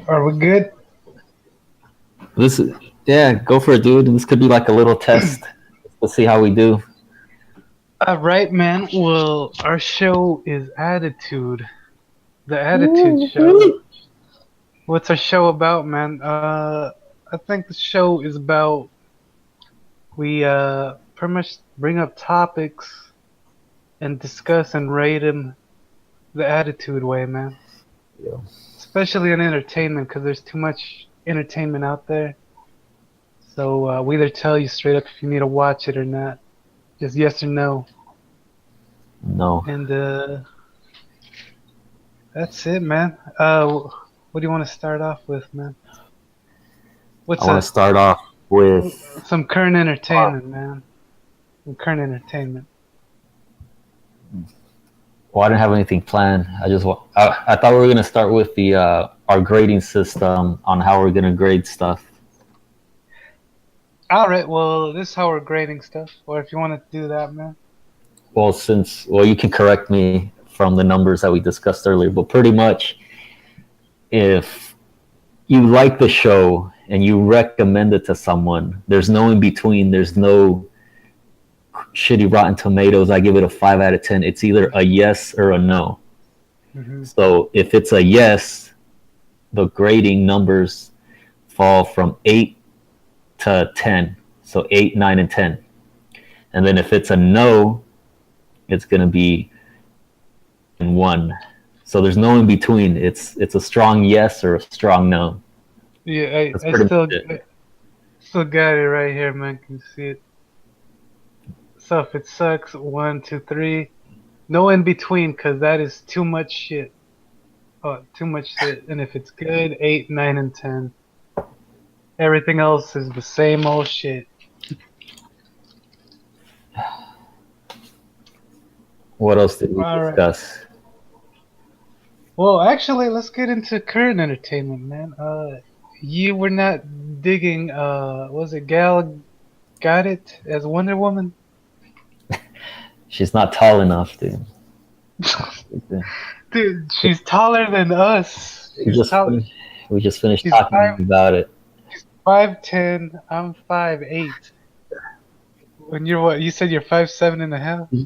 Are we good? This is yeah, go for it, dude. This could be like a little test. Let's see how we do. All right, man. Well, our show is Attitude, the Attitude Show. What's our show about, man? I think the show is about we pretty much bring up topics and discuss and rate them the attitude way, man. Yeah. Especially in entertainment, because there's too much entertainment out there. So we either tell you straight up if you need to watch it or not, just yes or no. No. And that's it, man. What do you want to start off with, man? I want to start off with some current entertainment, man. Some current entertainment. Well, I didn't have anything planned. I thought we were gonna start with the our grading system on how we're gonna grade stuff. All right. Well, this is how we're grading stuff. Or if you want to do that, man. Well, you can correct me from the numbers that we discussed earlier, but pretty much, if you like the show and you recommend it to someone, there's no in between. There's no shitty Rotten Tomatoes. I give it a 5 out of 10. It's either a yes or a no. Mm-hmm. So if it's a yes, the grading numbers fall from 8 to 10. So 8, 9, and 10. And then if it's a no, it's going to be in 1. So there's no in between. It's a strong yes or a strong no. Yeah, I still got it right here, man. Can you see it? So if it sucks, 1, 2, 3, no in between, cause that is too much shit. Oh, too much shit. And if it's good, 8, 9, and 10. Everything else is the same old shit. What else did we discuss? Right. Well, actually, let's get into current entertainment, man. You were not digging, was it Gal Gadot as Wonder Woman? She's not tall enough, dude. Dude, she's taller than us. We just finished talking about it. She's 5'10". I'm 5'8". When you're what? You said you're 5'7.5".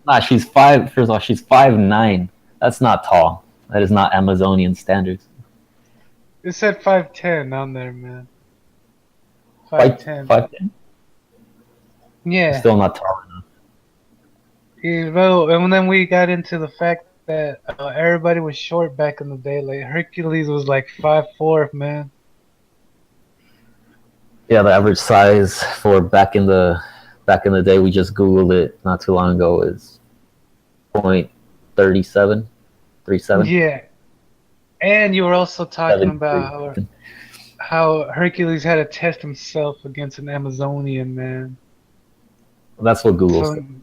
Nah, she's 5. First of all, she's 5'9". That's not tall. That is not Amazonian standards. It said 5'10" on there, man. 5'10". 5'10"? Yeah. Still not tall enough. Yeah, well, and then we got into the fact that everybody was short back in the day. Like Hercules was like 5'4", man. Yeah, the average size for back in the day, we just Googled it not too long ago, is 0.37. 37. Yeah, and you were also talking about how Hercules had to test himself against an Amazonian, man. Well, that's what Google said.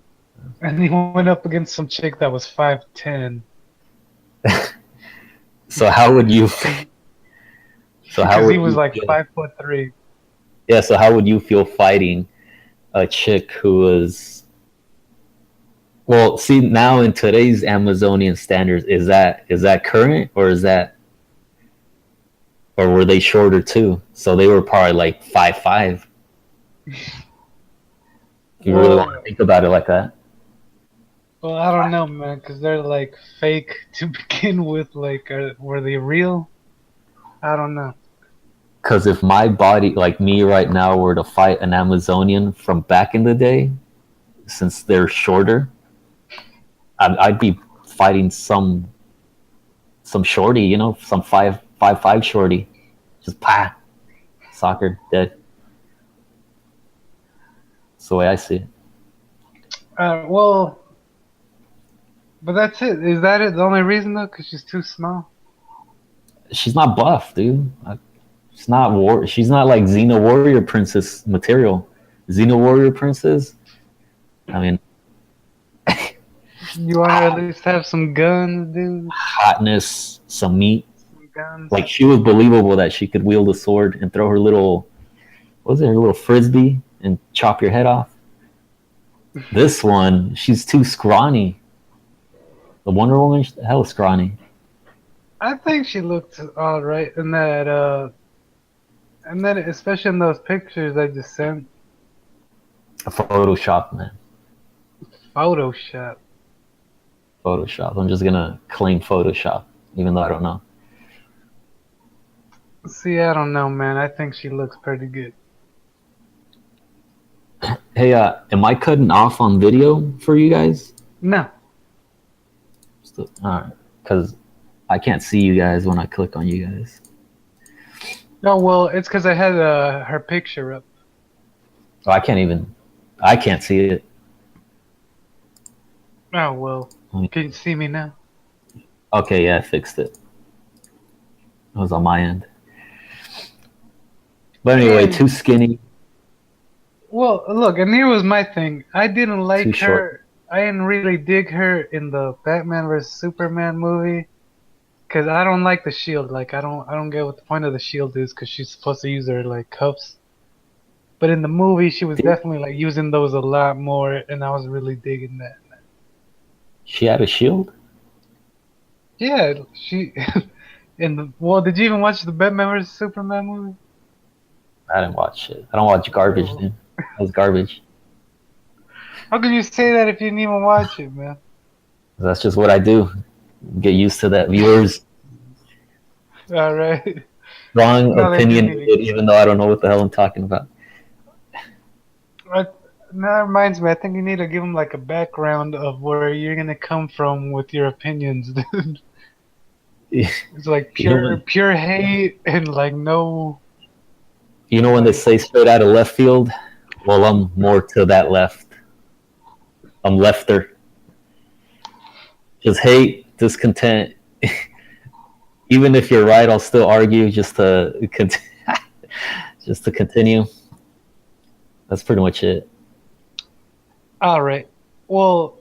And he went up against some chick that was 5'10". So how would you? So how? Because he was like 5'3". Yeah. So how would you feel fighting a chick who was? Well, see, now in today's Amazonian standards, is that current, or were they shorter too? So they were probably like 5'5". You really want to think about it like that? Well, I don't know, man, because they're like fake to begin with. Like, were they real? I don't know. Because if my body, like me right now, were to fight an Amazonian from back in the day, since they're shorter, I'd be fighting some shorty, you know, some 5'5" shorty, just soccer dead. That's the way I see it. Well, but that's it. Is that it? The only reason though, because she's too small. She's not buff, dude. She's not like Xena Warrior Princess material. Xena Warrior Princess. I mean. You want to at least have some guns, dude? Hotness, some meat. Some guns. Like, she was believable that she could wield a sword and throw her little frisbee and chop your head off. This one, she's too scrawny. The Wonder Woman, hell scrawny. I think she looked all right in that. And then especially in those pictures I just sent. Photoshop, man. Photoshop. Photoshop. I'm just gonna claim Photoshop, even though I don't know. See, I don't know, man. I think she looks pretty good. Hey, am I cutting off on video for you guys? No. Alright, because I can't see you guys when I click on you guys. No, well, it's because I had her picture up. Oh, I can't see it. Oh, well. Can you see me now? Okay, yeah, I fixed it. It was on my end. But anyway, And, too skinny. well, look, and here was my thing. I didn't like Too her. short. I didn't really dig her in the Batman vs Superman movie. Cause I don't like the shield. Like I don't get what the point of the shield is. Cause she's supposed to use her like cuffs. But in the movie, she was definitely like using those a lot more, and I was really digging that. She had a shield? Yeah, she. Well, did you even watch the Batman vs Superman movie? I didn't watch it. I don't watch garbage, dude. That was garbage. How can you say that if you didn't even watch it, man? That's just what I do. Get used to that. Viewers, All right. wrong No, they opinion, didn't even- even though I don't know what the hell I'm talking about. That reminds me. I think you need to give them like a background of where you're gonna come from with your opinions, dude. It's like pure hate and like no. You know when they say straight out of left field? Well, I'm more to that left. I'm lefter. Just hate, discontent. Even if you're right, I'll still argue just to just to continue. That's pretty much it. All right. Well,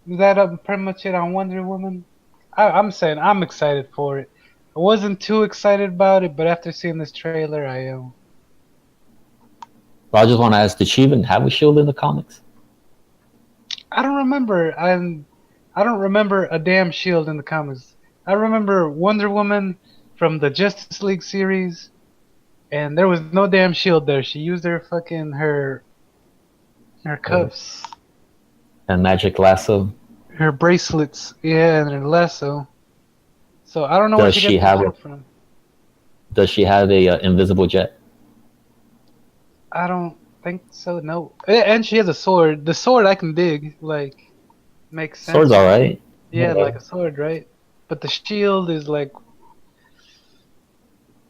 is that pretty much it on Wonder Woman? I'm saying I'm excited for it. I wasn't too excited about it, but after seeing this trailer, I am. I just want to ask: did she even have a shield in the comics? I don't remember. I don't remember a damn shield in the comics. I remember Wonder Woman from the Justice League series, and there was no damn shield there. She used her cuffs, And Magic Lasso. her bracelets, yeah, and her lasso. So I don't know where Does she she got have the a shield from. Does she have a invisible jet? I don't think so. No, and she has a sword. The sword I can dig. Like, makes sense. Sword's all right. Yeah, like a sword, right? But the shield is like,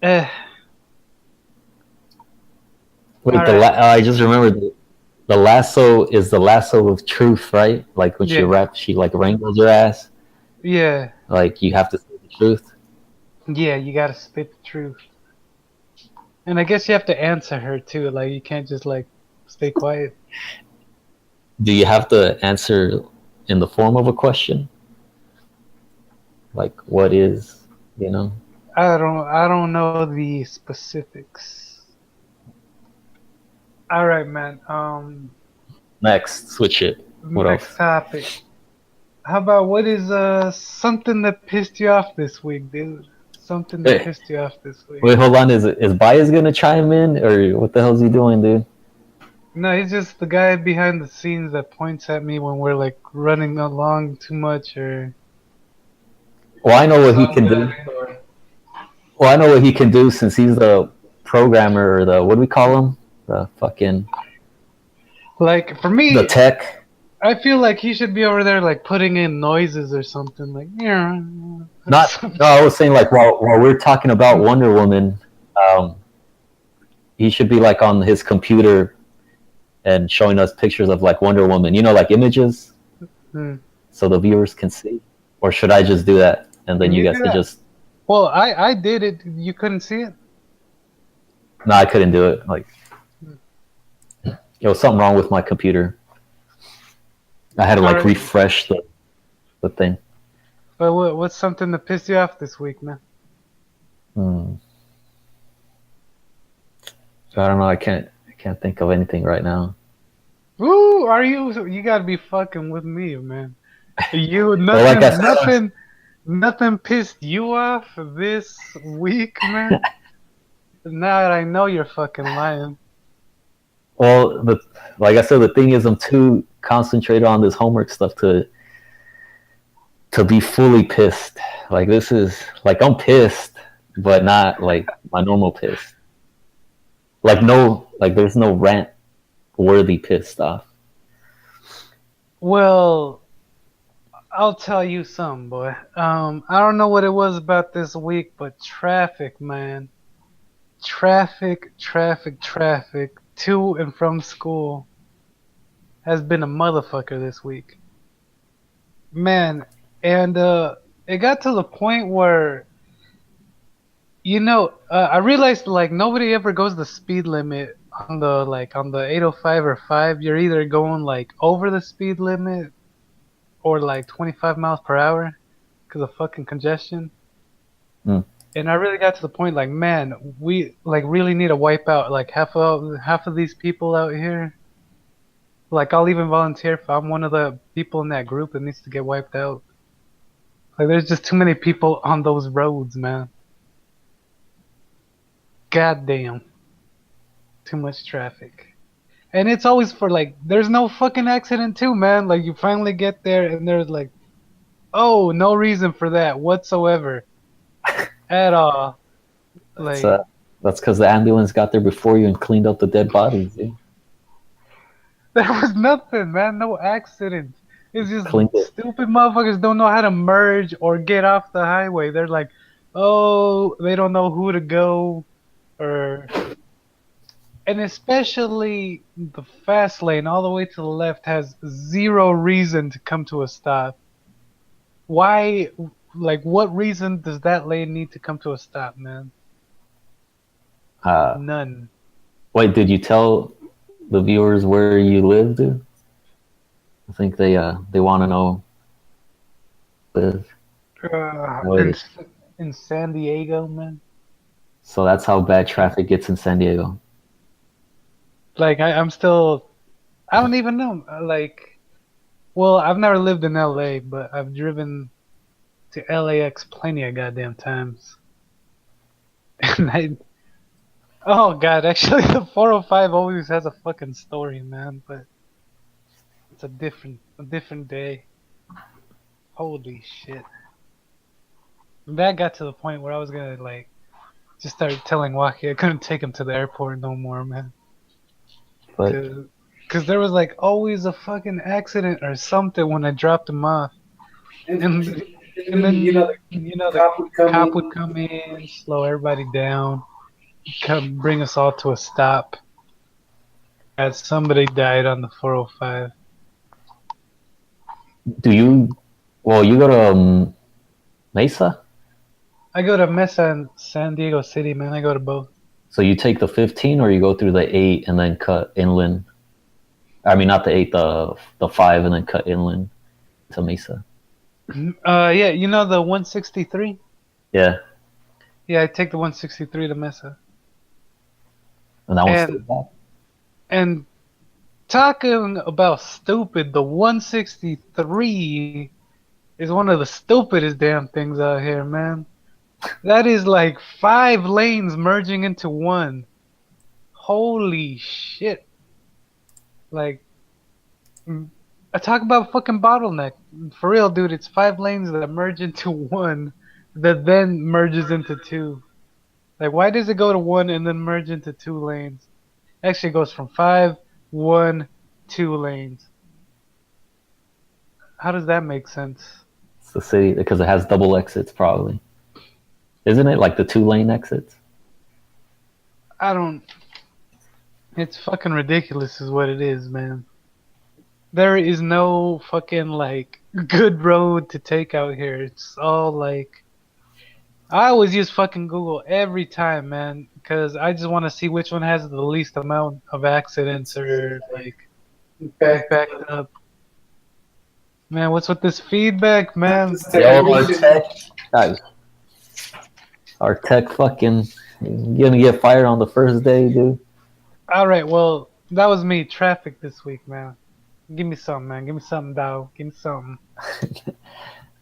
eh. Wait, All right. I just remembered the lasso is the lasso of truth, right? Like when Yeah. she like wrangles your ass. Yeah, Like you have to say the truth. yeah. You gotta spit the truth. And I guess you have to answer her too. Like you can't just like stay quiet. Do you have to answer in the form of a question? Like what is, you know? I don't know the specifics. All right, man. Next, switch it. What Next else? topic. How about what is something that pissed you off this week, dude? Something that Hey, pissed you off this week. wait, hold on. Is Bias gonna chime in, or what the hell's he doing, dude? No, he's just the guy behind the scenes that points at me when we're like running along too much or Well, I know what he can do. something. Or Well, I know what he can do since he's the programmer or the what do we call him? The fucking like for the me, tech. I feel like he should be over there like putting in noises or something like yeah. Not no, I was saying like while we're talking about Wonder Woman, he should be like on his computer and showing us pictures of like Wonder Woman, you know, like images, Hmm. so the viewers can see. Or should I just do that and then you You guys do could that. just? Well, I did it. You couldn't see it. No, I couldn't do it. Like, there was something wrong with my computer. I had to like Alright. refresh the thing. But what's something that pissed you off this week, man? Hmm. I don't know. I can't think of anything right now. Woo, are you? You gotta be fucking with me, man. You But like I nothing pissed you off this week, man. Now that I know you're fucking lying. well, like I said, the thing is, I'm too concentrated on this homework stuff to be fully pissed. Like this is like I'm pissed, but not like my normal pissed. Like no, like there's no rant worthy pissed off. Well, I'll tell you something, boy. I don't know what it was about this week, but traffic, man. Traffic to and from school has been a motherfucker this week. Man, and it got to the point where I realized like nobody ever goes the speed limit on the 805 or 5. You're either going like over the speed limit or like 25 miles per hour because of fucking congestion. Mm. And I really got to the point like, man, we like really need to wipe out like half of these people out here. Like I'll even volunteer if I'm one of the people in that group that needs to get wiped out. Like there's just too many people on those roads, man. Goddamn. Too much traffic. And it's always for like there's no fucking accident too, man. Like you finally get there and there's like, oh, no reason for that whatsoever. At all. That's Like that's because the ambulance got there before you and cleaned up the dead bodies. Dude. there was nothing, man. No accident. It's just Cleaned it. stupid motherfuckers don't know how to merge or get off the highway. They're like, oh, they don't know who to go, or and especially the fast lane all the way to the left has zero reason to come to a stop. Why? Like, what reason does that lane need to come to a stop, man? Uh, None. Wait, did you tell the viewers where you live, dude? I think they want to know. In, in San Diego, man. So that's how bad traffic gets in San Diego. Like, I'm still. I don't even know. Like, well, I've never lived in LA, but I've driven to LAX plenty of goddamn times. And oh god, actually the 405 always has a fucking story, man, but it's a different day. Holy shit. That got to the point where I was gonna like just start telling Waki I couldn't take him to the airport no more, man. But Cause there was like always a fucking accident or something when I dropped him off. And then the cop would come in, slow everybody down, come bring us all to a stop. As somebody died on the 405. do you? Well, you go to Mesa, I go to Mesa and San Diego City, man. I go to both. so you take the 15, or you go through the 8 and then cut inland. I mean, not the 8, the 5, and then cut inland to Mesa. Yeah, you know the 163? Yeah, Yeah, I take the 163 to Mesa. and that one's still bad. And talking about stupid, the 163 is one of the stupidest damn things out here, man. That is like 5 lanes merging into one. Holy shit. Like, I talk about fucking bottleneck. For real, dude, it's 5 lanes that merge into one that then merges into 2. Like, why does it go to 1 and then merge into 2 lanes? Actually, it goes from 5, 1, 2 lanes. How does that make sense? It's the city because it has double exits, probably. Isn't it like the 2-lane exits? I don't. It's fucking ridiculous, is what it is, man. There is no fucking like good road to take out here. It's all like. I always use fucking Google every time, man, because I just want to see which one has the least amount of accidents or like backed up. Man, what's with this feedback, man? Yo, our tech, guys, our tech fucking gonna get fired on the first day, dude. All right, well, That was me. Traffic this week, man. Give me something, man. Give me something, Dow. Give me something.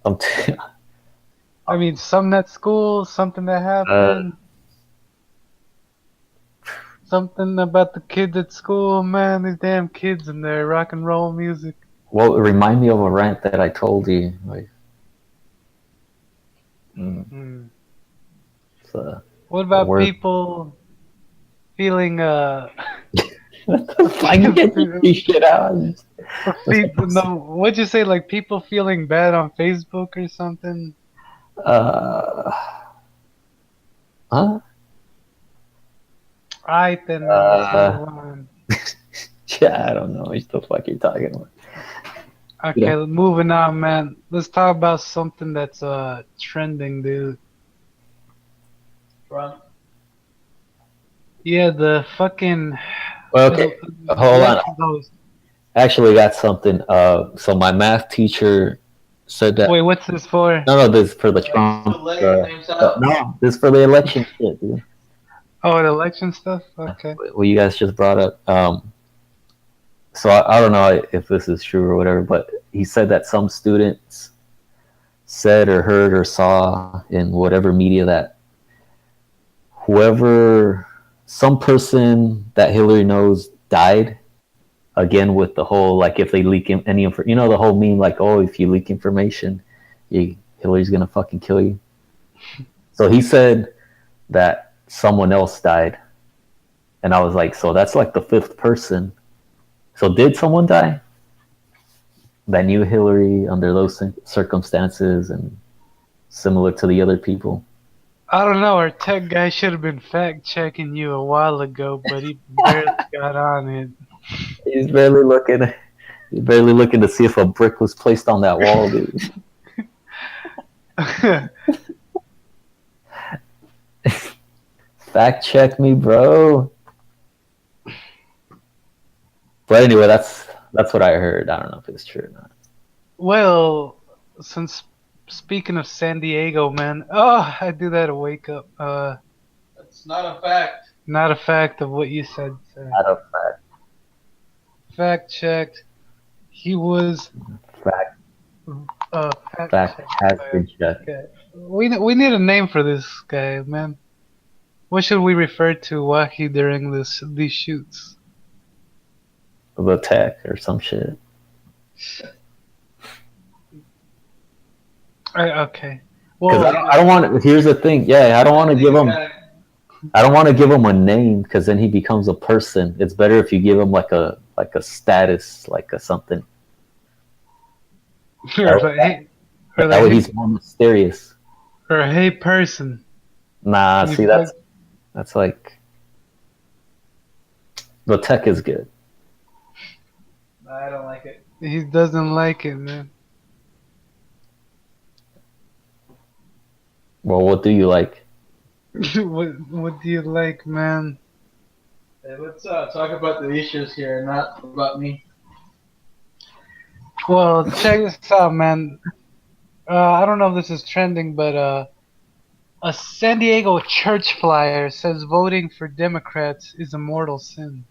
I'm t- I mean, something at school, something that happened, something about the kids at school, man. These damn kids and their rock and roll music. well, remind me of a rant that I told you. Like, Hmm. it's, What a about word. people feeling I can get this shit out. no, what'd you say? Like people feeling bad on Facebook or something? Uh, huh? Alright then, man. Let's Uh, move on. yeah, I don't know what the fuck you're talking about. You Okay, know? moving on, man. Let's talk about something that's trending, dude. From Yeah, the fucking Well, okay, hold on. election host. I actually got something. So my math teacher said that. Wait, what's this for? No, this is for the like Trump. to let your names out. No, this is for the election shit, dude. Oh, the election stuff? Okay. What you guys just brought up. So I don't know if this is true or whatever, but he said that some students said or heard or saw in whatever media that whoever, some person that Hillary knows died. Again, with the whole like if they leak any info, the whole meme like, oh, if you leak information, Hillary's gonna fucking kill you. So he said that someone else died, and I was like, so that's like the fifth person. So did someone die that knew Hillary under those circumstances and similar to the other people? I don't know. Our tech guy should have been fact checking you a while ago, but he barely got on it. He's barely looking. He's barely looking to see if a brick was placed on that wall, dude. Fact check me, bro. But anyway, that's what I heard. I don't know if it's true or not. Well, since speaking of San Diego, man, oh, I do that to wake up. That's not a fact. Not a fact of what you said, sir. Not a fact. Fact checked. He was Fact. fact checked. Has been checked. Okay. We need a name for this guy, man. What should we refer to Wahi during these shoots? The tech or some shit. Okay. Because Well, I don't want. Here's the thing. Yeah, I don't want to give him. I don't want to give him a name because then he becomes a person. It's better if you give him like a status, like a something. hey, That way he's more mysterious. or hey person. Nah, You see that's like the tech is good. I don't like it. He doesn't like it, man. Well, what do you like? what do you like, man? Hey, let's talk about the issues here, not about me. Well, check this out, man. I don't know if this is trending, but a San Diego church flyer says voting for Democrats is a mortal sin.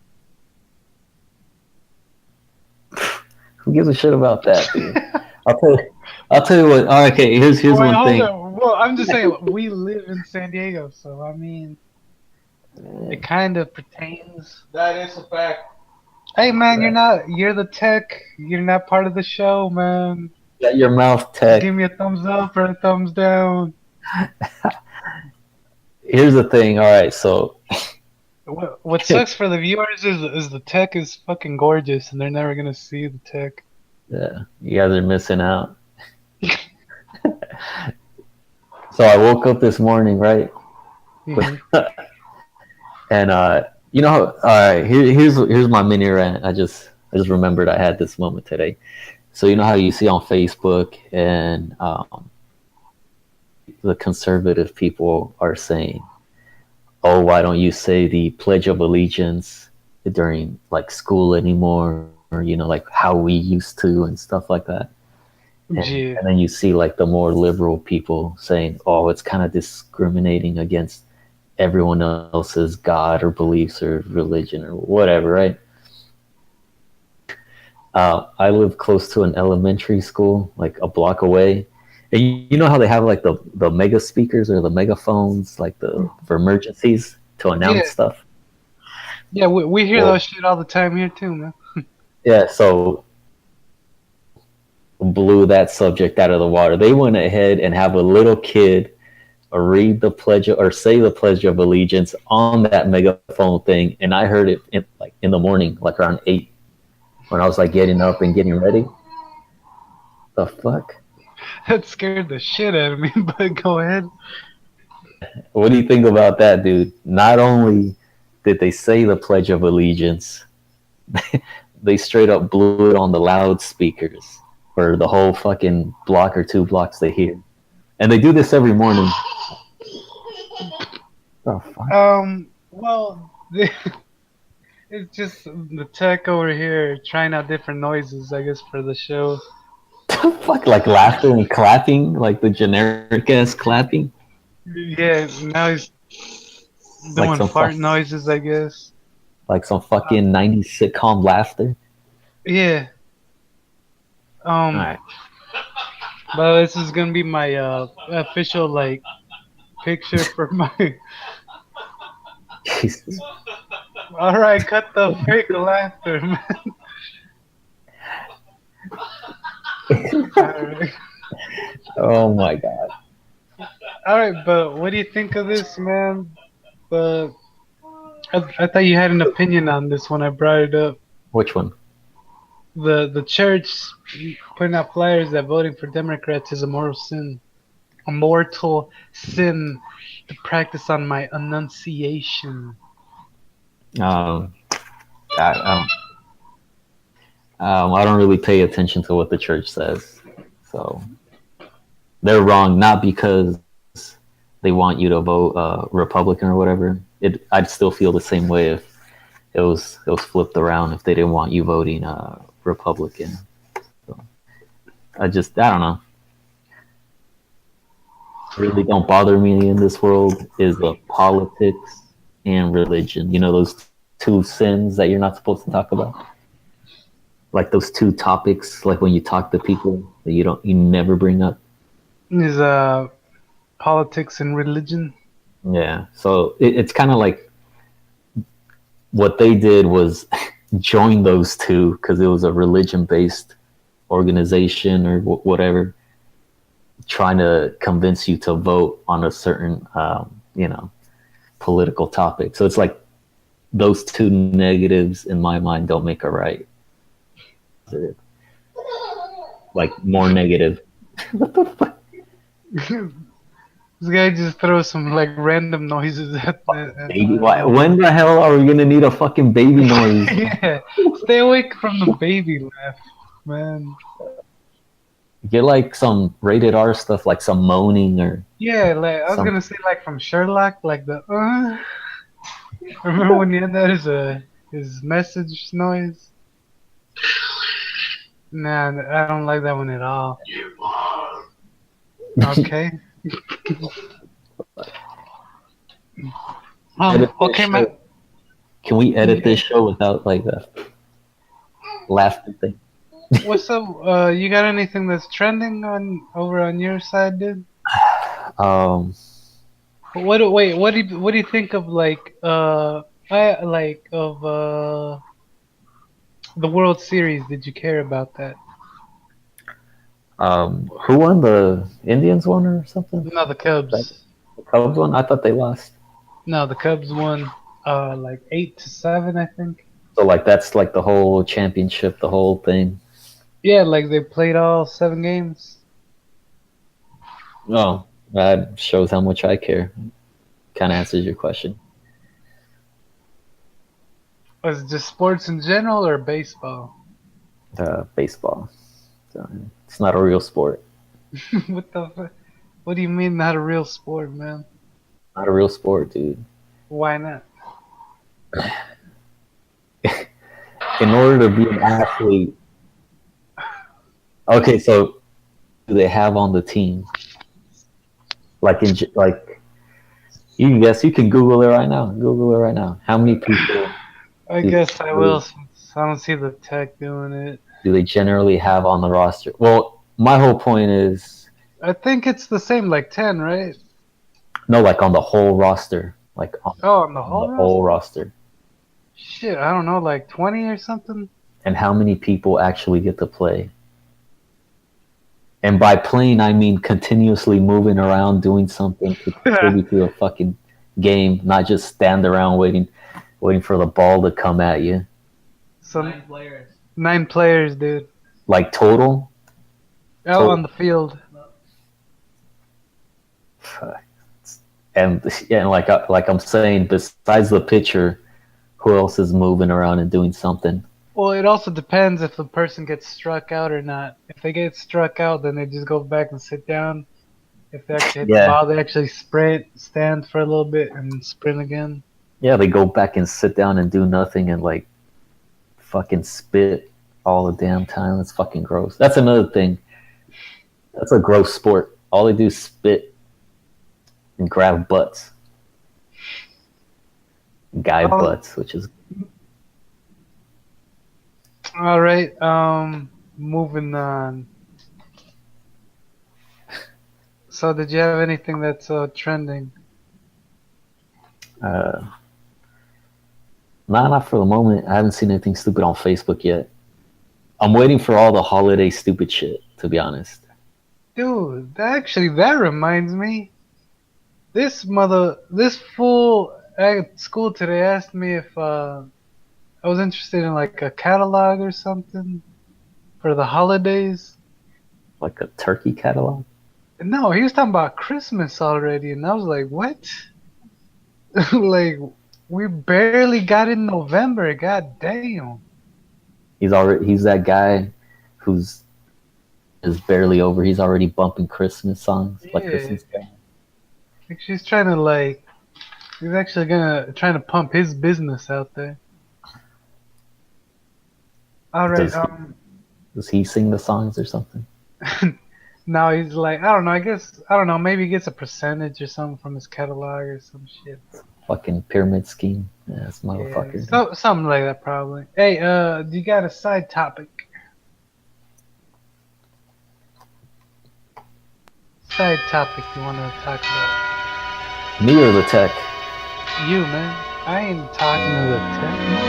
Who gives a shit about that, dude? I'll tell you what. All right, okay, here's Wait, one hold thing. on. Well, I'm just saying we live in San Diego, so I mean, it kind of pertains. That is a fact. Hey, man, you're the tech. You're not part of the show, man. Shut your mouth, tech. Give me a thumbs up or a thumbs down. Here's the thing. All right, so What sucks for the viewers is the tech is fucking gorgeous, and they're never gonna see the tech. yeah, you guys are missing out. So I woke up this morning, right? Mhm. And all right, here's my mini rant. I just remembered I had this moment today. So you know how you see on Facebook and the conservative people are saying, "Oh, why don't you say the Pledge of Allegiance during like school anymore?" Or like how we used to and stuff like that. Yeah. And then you see like the more liberal people saying, "Oh, it's kind of discriminating against everyone else's God or beliefs or religion or whatever," right? I live close to an elementary school, like a block away. And you know how they have like the mega speakers or the megaphones, like the for emergencies to Yeah, announce stuff. yeah, we hear Well, those shit all the time here too, man. yeah, so blew that subject out of the water. They went ahead and have a little kid read the pledge or say the pledge of allegiance on that megaphone thing, and I heard it in the morning, like around 8, when I was like getting up and getting ready. The fuck? That scared the shit out of me. But go ahead. What do you think about that, dude? Not only did they say the Pledge of Allegiance, they straight up blew it on the loudspeakers for the whole fucking block or 2 blocks they hear. And they do this every morning. Oh, fuck. Well, it's just the tech over here trying out different noises, I guess, for the show. Fuck, like laughter and clapping, like the generic ass clapping. Yeah, now he's Like doing some fart noises, I guess. like some fucking 90s sitcom laughter. Yeah. Alright. But this is gonna be my official like picture for my. Jesus. All right, cut the fake laughter, man. All right. Oh my god. All right, but what do you think of this, man? But I thought you had an opinion on this when I brought it up. Which one? The church putting out flyers that voting for Democrats is a mortal sin to practice on my enunciation. I, I, I don't really pay attention to what the church says. So they're wrong, not because they want you to vote Republican or whatever. I'd still feel the same way if it was flipped around, if they didn't want you voting Republican. So I don't know. Really don't bother me in this world is the politics and religion. You know, those 2 sins that you're not supposed to talk about? Like those 2 topics, like when you talk to people that you never bring up. Is politics and religion. Yeah. So it's kind of like what they did was join those 2 because it was a religion-based organization or whatever, trying to convince you to vote on a certain, political topic. So it's like those 2 negatives in my mind don't make a right. Like more negative. What the fuck? This guy just throws some like random noises at Baby, when the hell are we gonna need a fucking baby noise? Yeah, stay away from the baby laugh, man. Get like some rated R stuff, like some moaning or. Yeah, like I was gonna say like from Sherlock, like the. Remember when he had that as his message noise? Nah, I don't like that one at all. Okay. Okay, man. Can we edit this show without like a laughter thing? What's up? You got anything that's trending over on your side, dude? What do you think of like the World Series? Did you care about that? Who won? The Indians won or something? No, the Cubs. The Cubs won? I thought they lost. No, the Cubs won like 8-7, I think. So like that's like the whole championship, the whole thing. Yeah, like they played all 7 games. Oh, that shows how much I care. Kind of answers your question. Was it just sports in general or baseball? Baseball. So it's not a real sport. What do you mean not a real sport, man? Not a real sport, dude. Why not? In order to be an athlete. Okay, so do they have on the team? Like you can guess. You can Google it right now. Google it right now. How many people? I guess I will since I don't see the tech doing it. do they generally have on the roster? Well, my whole point is I think it's the same, like 10, right? no, like on the whole roster, like Oh, on the on the whole whole roster? roster, Shit, I don't know, like 20 or something? and how many people actually get to play. And by playing, I mean continuously moving around, doing something to contribute to a fucking game, not just stand around waiting for the ball to come at you. So 9 players. 9 players, dude. Like total, Out on the field. and yeah, and like I'm saying, besides the pitcher, who else is moving around and doing something? Well, it also depends if the person gets struck out or not. If they get struck out, then they just go back and sit down. If they actually hit the Yeah. ball, they actually sprint, stand for a little bit, and sprint again. Yeah, they go back and sit down and do nothing and like fucking spit all the damn time. That's fucking gross. That's another thing. That's a gross sport. All they do is spit and grab butts. Guy butts, which is All right. Moving on. So, did you have anything that's trending? not for the moment. I haven't seen anything stupid on Facebook yet. I'm waiting for all the holiday stupid shit, to be honest. Dude, actually, that reminds me. This fool at school today asked me if I was interested in like a catalog or something for the holidays. Like a turkey catalog. No, he was talking about Christmas already, and I was like, what? Like, we barely got in November. God damn. He's that guy who's is barely over. He's already bumping Christmas songs, like Yeah. Christmas carols. Like, she's trying to he's actually trying to pump his business out there. All right. Does he sing the songs or something? Now he's like, I don't know. I don't know. Maybe he gets a percentage or something from his catalog or some shit. Fucking pyramid scheme. Yeah, this motherfucker. Yeah, so, something like that probably. Hey, do you got a side topic? Side topic you want to talk about? Me or the tech? You, man. I ain't talking to the tech.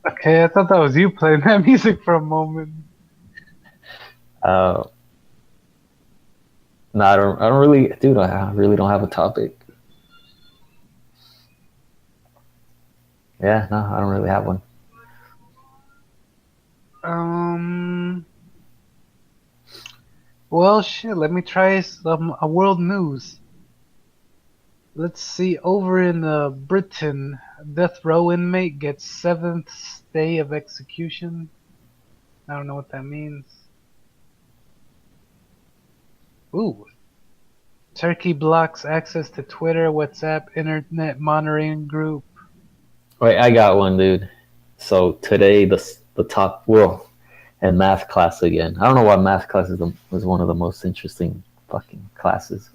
Okay, I thought that was you playing that music for a moment. No, I don't really, dude. I really don't have a topic. Yeah, no, I don't really have one. Well, shit. Let me try some world news. Let's see. Over in Britain, death row inmate gets 7th day of execution. I don't know what that means. Ooh. Turkey blocks access to Twitter, WhatsApp, internet monitoring group. Wait, I got one, dude. So today, the top and math class again. I don't know why math class was one of the most interesting fucking classes.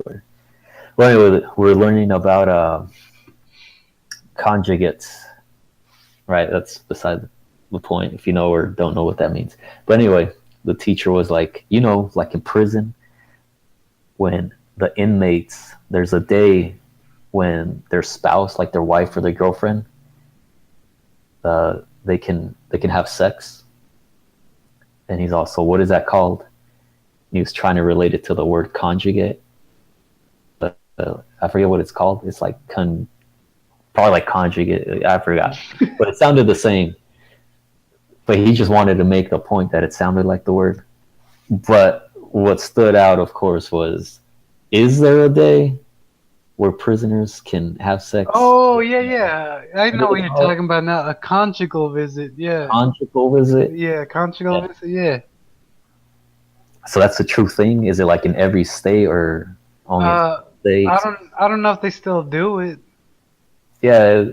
Well, anyway, we're learning about conjugates, right? That's beside the point if you know or don't know what that means. But anyway, the teacher was like, like in prison, when the inmates, there's a day when their spouse, like their wife or their girlfriend, they can have sex. And he's also, what is that called? He was trying to relate it to the word conjugate. But I forget what it's called. It's like probably like conjugate. I forgot. But it sounded the same. But he just wanted to make the point that it sounded like the word. But what stood out, of course, was, is there a day where prisoners can have sex? Oh, yeah. I know what you're talking about now. A conjugal visit, yeah. Conjugal visit? Yeah, conjugal visit, yeah. So that's a true thing? Is it like in every state or only states? I don't know if they still do it. Yeah,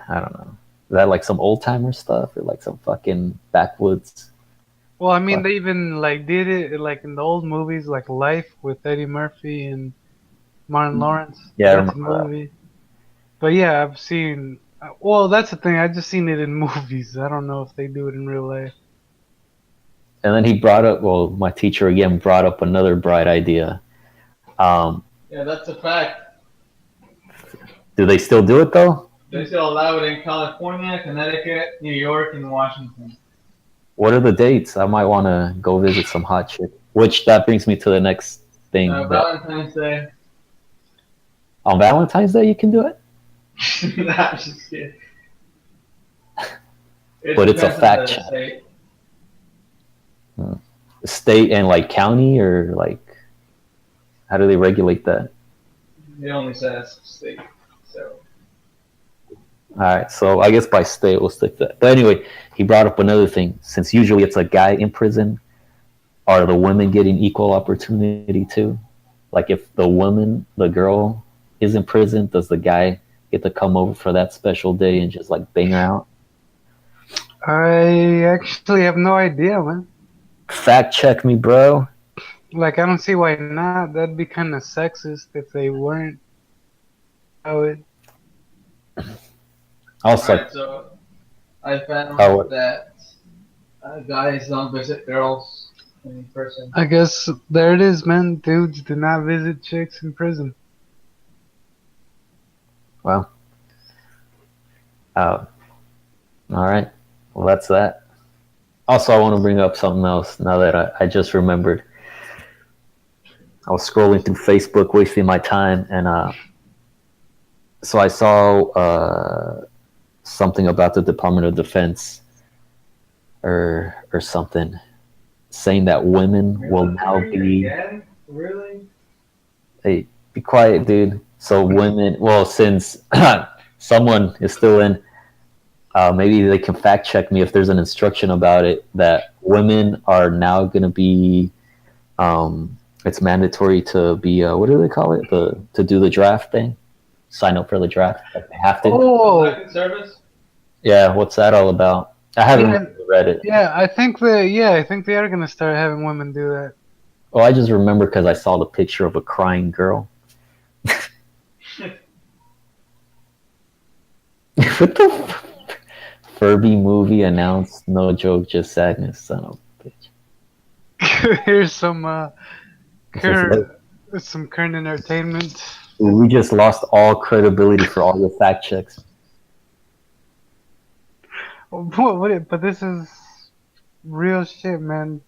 I don't know. Is that like some old timer stuff or like some fucking backwoods? Well, I mean, they even did it like in the old movies, like Life with Eddie Murphy and Martin Lawrence. Yeah, I That's remember a movie. But yeah, I've seen. Well, that's the thing. I just seen it in movies. I don't know if they do it in real life. And then he brought up, well, my teacher again brought up another bright idea. Yeah, that's a fact. Do they still do it though? They still allow it in California, Connecticut, New York, and Washington. What are the dates? I might want to go visit some hot chick. Which that brings me to the next thing. Valentine's Day. On Valentine's Day, you can do it? Nah, I'm just kidding. But it's a depends on fact the check. state. State and like county, or like, how do they regulate that? It only says state. So All right, so I guess by state we'll stick to that. But anyway, he brought up another thing. Since usually it's a guy in prison, are the women getting equal opportunity too? Like if the girl is in prison, does the guy get to come over for that special day and just like bang her out? I actually have no idea, man. Fact check me, bro. Like, I don't see why not. That'd be kind of sexist if they weren't. I would. Also, alright, so I found Oh, what? that guys don't visit girls in person. I guess there it is, man. Dudes do not visit chicks in prison. well, all right. Well, that's that. Also, I want to bring up something else now that I just remembered. I was scrolling through Facebook, wasting my time, and so I saw something about the Department of Defense or something saying that women will now be. Again? Really? Hey, be quiet, dude. So women, well, since someone is still in, maybe they can fact check me if there's an instruction about it that women are now going to be. It's mandatory to be what do they call it? To do the draft thing, sign up for the draft. Like they have to. Oh, Elected service? Yeah, what's that all about? I haven't Yeah. really read it. yeah. I think they are gonna start having women do that. Well, I just remember because I saw the picture of a crying girl. What the Furby movie announced? No joke, just sadness. Son of a bitch. Here's some It's just current some current entertainment. Dude, we just lost all credibility for all your fact checks. But this is real shit, man.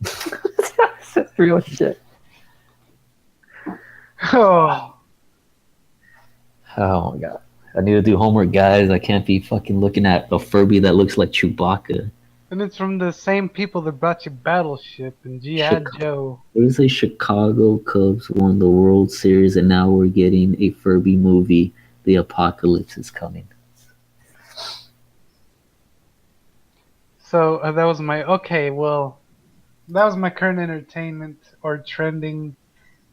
That's real shit. Oh, Oh my god. I need to do homework, guys. I can't be fucking looking at a Furby that looks like Chewbacca. and it's from the same people that brought you Battleship and G.I. Joe. What is it? Chicago Cubs won the World Series, and now we're getting a Furby movie. The apocalypse is coming. So that was my that was my current entertainment or trending.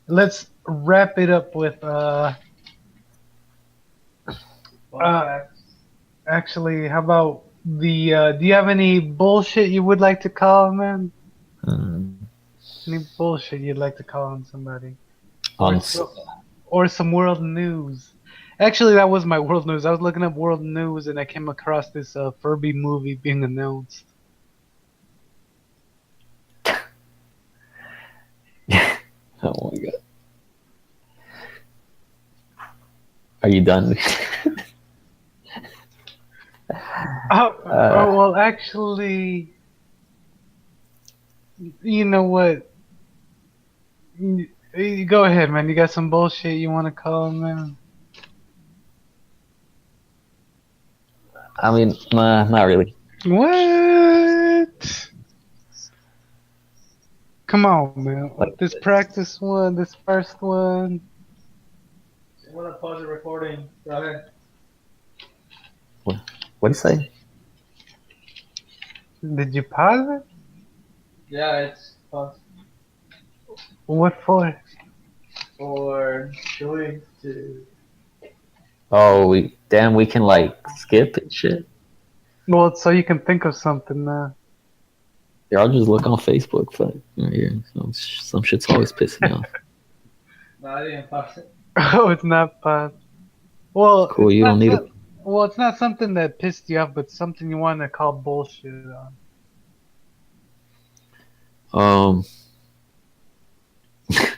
Let's wrap it up with actually, how about the do you have any bullshit you would like to call, man? Any bullshit you'd like to call on somebody? On Or some world news. Actually, that was my world news. I was looking up world news and I came across this Furby movie being announced. Oh my god. Are you done? Well, actually, you know what? You go ahead, man. You got some bullshit you want to call him, man? I mean, nah, not really. What? Come on, man. Like This practice one, this first one. I want to pause the recording. Go ahead. What do you say? Did you pause it? Yeah, it's paused What for? for Joey to. Oh, we can like skip and shit. Well, it's so you can think of something now. Here, I'll just look on Facebook. Fuck, right here. Some shit's always pissing me off. No, I didn't pause it. Oh, it's not paused. Well, Cool. You don't need it. well, it's not something that pissed you off, but something you want to call bullshit on. Um, I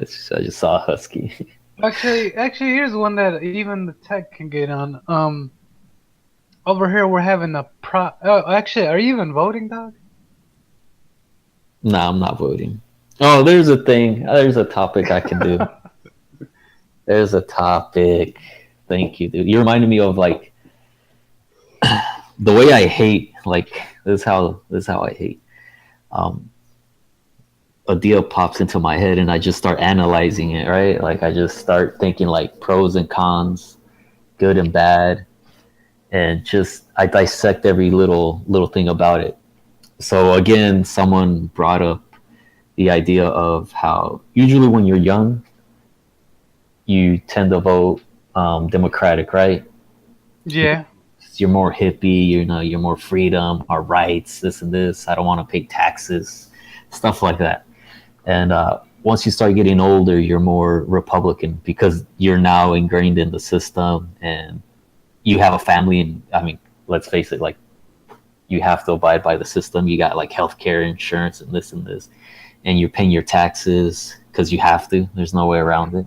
just saw a husky. Actually, here's one that even the tech can get on. Over here we're having a pro. Oh, actually, are you even voting, dog? Nah, I'm not voting. Oh, there's a thing. There's a topic I can do. There's a topic. Thank you, dude. You reminded me of like the way I hate. Like this is how I hate. Um, a deal pops into my head and I just start analyzing it. Right? Like I just start thinking like pros and cons, good and bad, and just I dissect every little thing about it. So again, someone brought up the idea of how usually when you're young, you tend to vote Democratic, right? Yeah. You're more hippie, you're more freedom, our rights, this and this. I don't want to pay taxes, stuff like that. And once you start getting older, you're more Republican because you're now ingrained in the system and you have a family. And I mean, let's face it, like you have to abide by the system. You got like healthcare, insurance, and this, and you're paying your taxes because you have to. There's no way around it,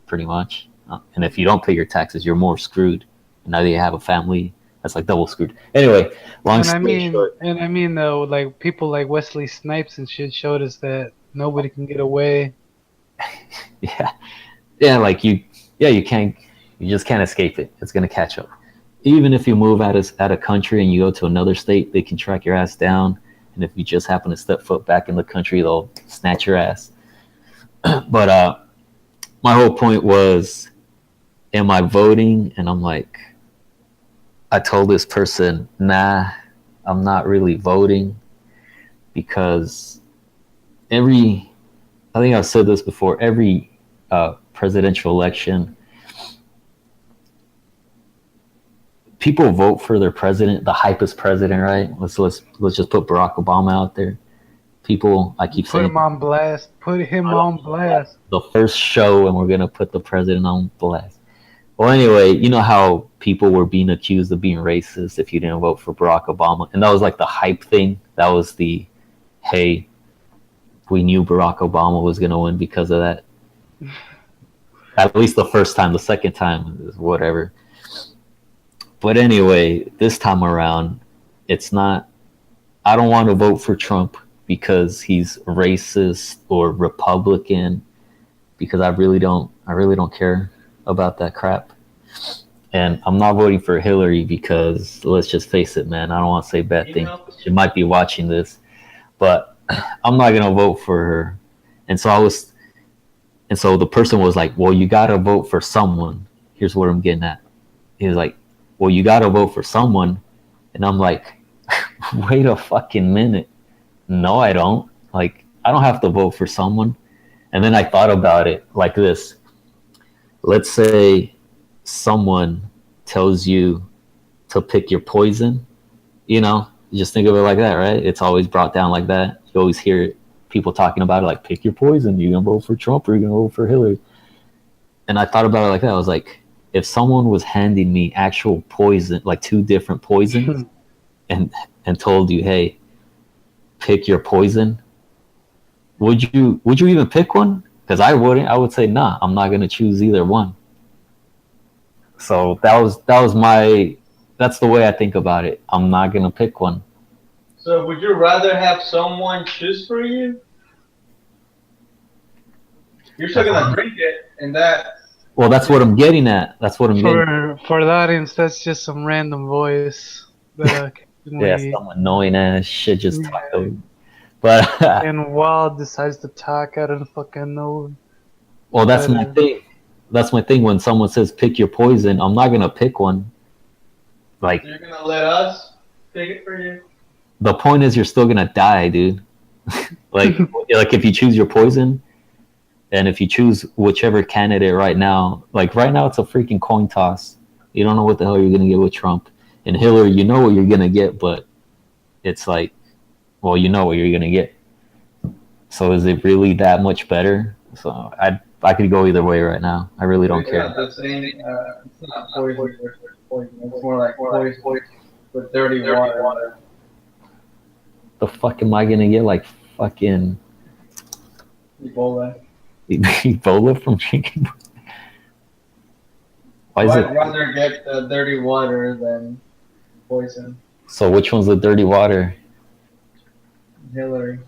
pretty much. And if you don't pay your taxes, you're more screwed. And now that you have a family, that's like double screwed. Anyway, long story short. And I mean though, like people like Wesley Snipes and shit showed us that nobody can get away. Yeah, like you can't, you just can't escape it. It's gonna catch up. Even if you move out of country and you go to another state, they can track your ass down. And if you just happen to step foot back in the country, they'll snatch your ass. But my whole point was, am I voting? And I'm like, I told this person, nah, I'm not really voting because I think I've said this before, every presidential election, people vote for their president, the hypest president, right? Let's just put Barack Obama out there. People, I keep saying, put him on blast. Put him on blast. The first show, and we're gonna put the president on blast. Well, anyway, you know how people were being accused of being racist if you didn't vote for Barack Obama, and that was like the hype thing. That was the, hey, we knew Barack Obama was gonna win because of that. At least the first time. The second time is whatever. But anyway, this time around, it's not. I don't want to vote for Trump because he's racist or Republican, because I really don't care about that crap. And I'm not voting for Hillary because, let's just face it, man, I don't want to say bad things. She might be watching this, but I'm not gonna vote for her. And so the person was like, well, you gotta vote for someone. Here's what I'm getting at. He was like, well, you gotta vote for someone. And I'm like, wait a fucking minute. No, I don't. Like, I don't have to vote for someone. And then I thought about it like this. Let's say someone tells you to pick your poison. You just think of it like that, right? It's always brought down like that. You always hear people talking about it like, pick your poison. You're going to vote for Trump or you're going to vote for Hillary. And I thought about it like that. I was like, if someone was handing me actual poison, like 2 different poisons, and told you, hey, pick your poison, would you even pick one? Because I wouldn't. I would say, nah, I'm not gonna choose either one. So that's the way I think about it. I'm not gonna pick one. So would you rather have someone choose for you? You're still gonna drink it, and that. Well, that's what I'm getting at. For the audience, that's just some random voice. Yeah, some annoying ass shit just talked over. But and Wild decides to talk out of the fucking nose. Well, that's my thing. That's my thing. When someone says pick your poison, I'm not gonna pick one. Like, you're gonna let us pick it for you. The point is, you're still gonna die, dude. like if you choose your poison, and if you choose whichever candidate right now it's a freaking coin toss. You don't know what the hell you're gonna get with Trump. And Hillary, you know what you're gonna get, but it's like, well, you know what you're gonna get. So is it really that much better? So I could go either way right now. I really don't It's care. not the same. It's not poison versus poison. It's more like poison with dirty water. The fuck am I gonna get like fucking Ebola. Ebola from drinking? Why is I'd it? rather get the dirty water than poison. So which one's the dirty water? Hillary.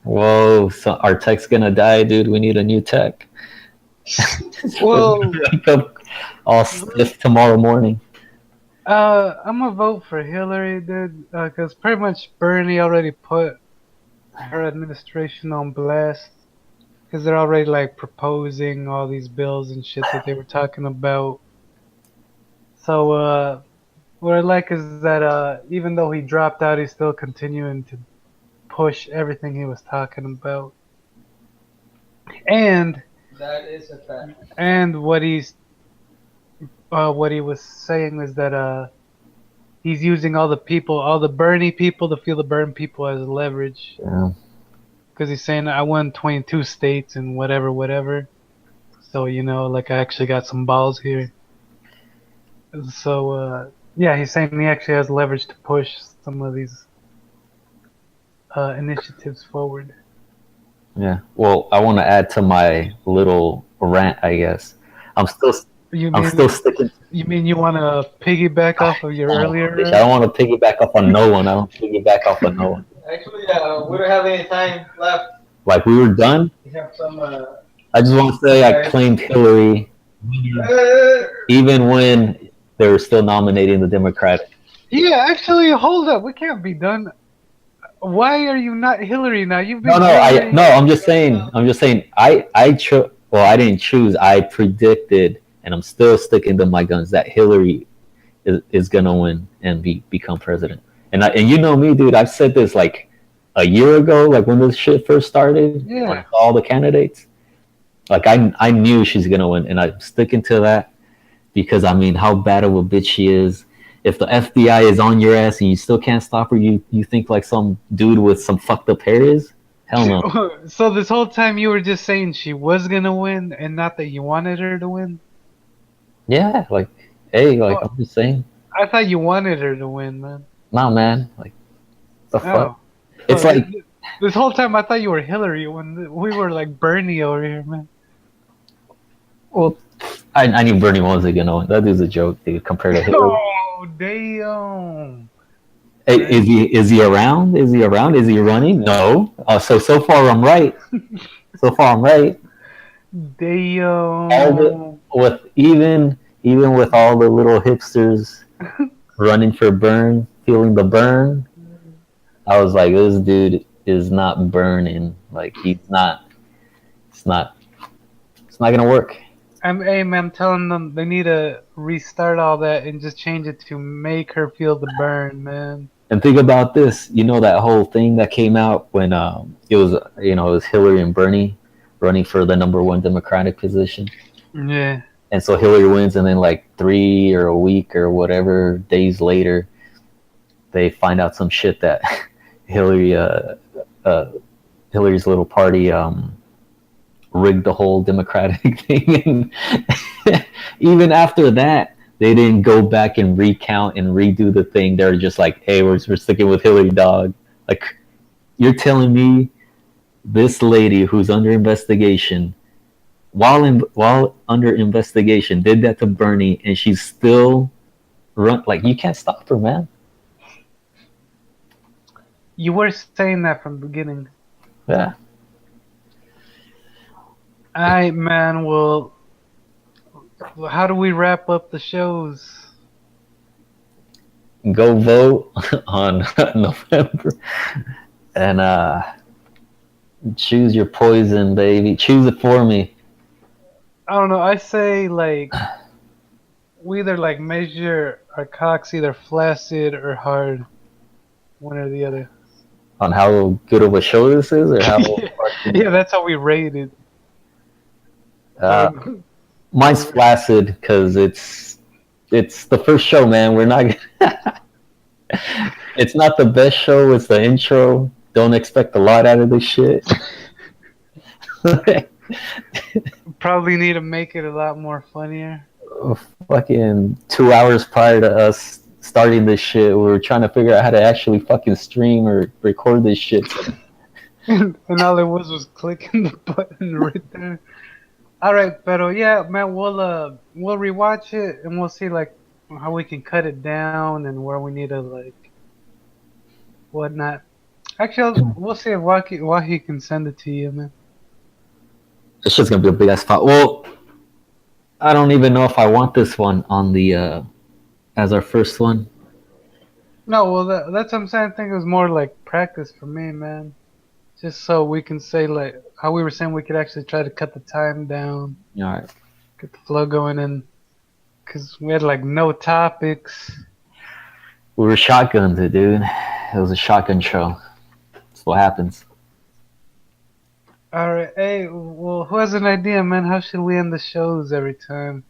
Whoa, so our tech's gonna die, dude. We need a new tech. Whoa. Wake up all stiff tomorrow morning. I'm gonna vote for Hillary, dude, because pretty much Bernie already put her administration on blast. Because they're already like proposing all these bills and shit that they were talking about. So, what I like is that even though he dropped out, he's still continuing to push everything he was talking about. And That is a fact. And what he was saying is that he's using all the Bernie people to feel the Bernie people as leverage. Yeah. Because he's saying I won 22 states and whatever. So like I actually got some balls here. So yeah, he's saying he actually has leverage to push some of these initiatives forward. Yeah. Well, I want to add to my little rant, I guess. I'm still sticking. You mean you want to piggyback off of your earlier? I don't want to piggyback off on no one. I don't piggyback off on no one. Actually, we don't have any time left. Like we were done. We have some. I just want to say I claimed Hillary, even when they were still nominating the Democratic. Yeah, actually, hold up. We can't be done. Why are you not Hillary now? You've been I'm just saying. I chose. Well, I didn't choose. I predicted, and I'm still sticking to my guns that Hillary is gonna win and become president. And you know me, dude. I've said this like a year ago, like when this shit first started. Yeah. When I saw all the candidates, like I knew she's gonna win, and I'm sticking to that because I mean, how bad of a bitch she is. If the FBI is on your ass and you still can't stop her, you think like some dude with some fucked up hair is? Hell no. So this whole time you were just saying she was gonna win, and not that you wanted her to win. Yeah, like, hey, like I'm just saying. I thought you wanted her to win, man. Nah, man, like, the fuck. Oh. It's like this whole time I thought you were Hillary when we were like Bernie over here, man. Well, I knew Bernie wasn't gonna win. That dude's a joke, dude, compared to Hillary. Oh damn. Hey, is he around? Is he running? No. So far I'm right. Damn. Even with all the little hipsters running for burn, feeling the burn, I was like, this dude is not burning. Like it's not gonna work. I'm telling them they need to restart all that and just change it to make her feel the burn, man. And think about this, that whole thing that came out when it was Hillary and Bernie running for the #1 Democratic position. Yeah. And so Hillary wins, and then like 3 or a week or whatever days later, they find out some shit that Hillary's little party rigged the whole Democratic thing. And even after that, they didn't go back and recount and redo the thing. They're just like, hey, we're sticking with Hillary, dog. Like, you're telling me this lady who's under investigation, while under investigation, did that to Bernie, and she's still like, you can't stop her, man. You were saying that from the beginning. Yeah. Alright, man, well, how do we wrap up the shows? Go vote on November and choose your poison, baby. Choose it for me. I don't know, I say like we either like measure our cocks either flaccid or hard. One or the other. On how good of a show this is, or how yeah, that's how we rate it. Mine's flaccid because it's the first show, man. We're not. It's not the best show. It's the intro. Don't expect a lot out of this shit. Probably need to make it a lot more funnier. Fucking 2 hours prior to us starting this shit, we were trying to figure out how to actually fucking stream or record this shit. And all it was clicking the button right there. All right, pero yeah, man, we'll rewatch it and we'll see like how we can cut it down and where we need to like whatnot. Actually, we'll see if Wahi can send it to you, man. This shit's gonna be a big ass file. Well, I don't even know if I want this one on the as our first one. No, well, that's what I'm saying. I think it was more like practice for me, man. Just so we can say like how we were saying we could actually try to cut the time down, All right. get the flow going, and because we had like no topics. We were shotguns it, dude. It was a shotgun show. That's what happens. All right, hey, well, who has an idea, man? How should we end the shows every time?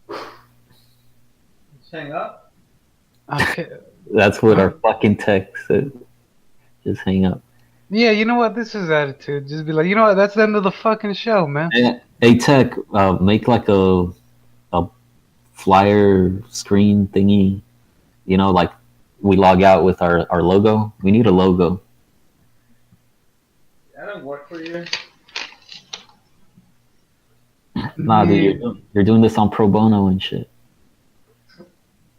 Just hang up. Okay. That's what our fucking text said. Just hang up. Yeah, you know what? This is attitude. Just be like, you know what? That's the end of the fucking show, man. Hey Tech, make like a flyer screen thingy. You know, like we log out with our logo. We need a logo. I don't work for you. Nah, dude, you're doing this on pro bono and shit.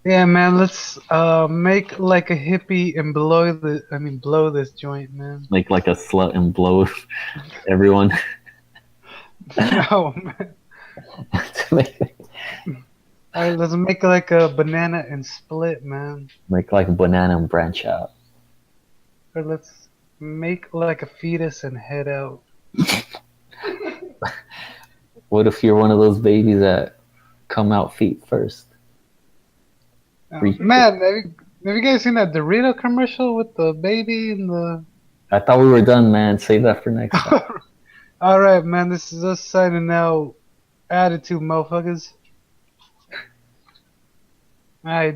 Yeah, man. Let's make like a hippie and blow this joint, man. Make like a slut and blow everyone. No, man. All right, let's make like a banana and split, man. Make like a banana and branch out. Or let's make like a fetus and head out. What if you're one of those babies that come out feet first? Man, have you guys seen that Dorito commercial with the baby and the? I thought we were done, man. Save that for next time. All right, man. This is us signing out. Attitude, motherfuckers. All right.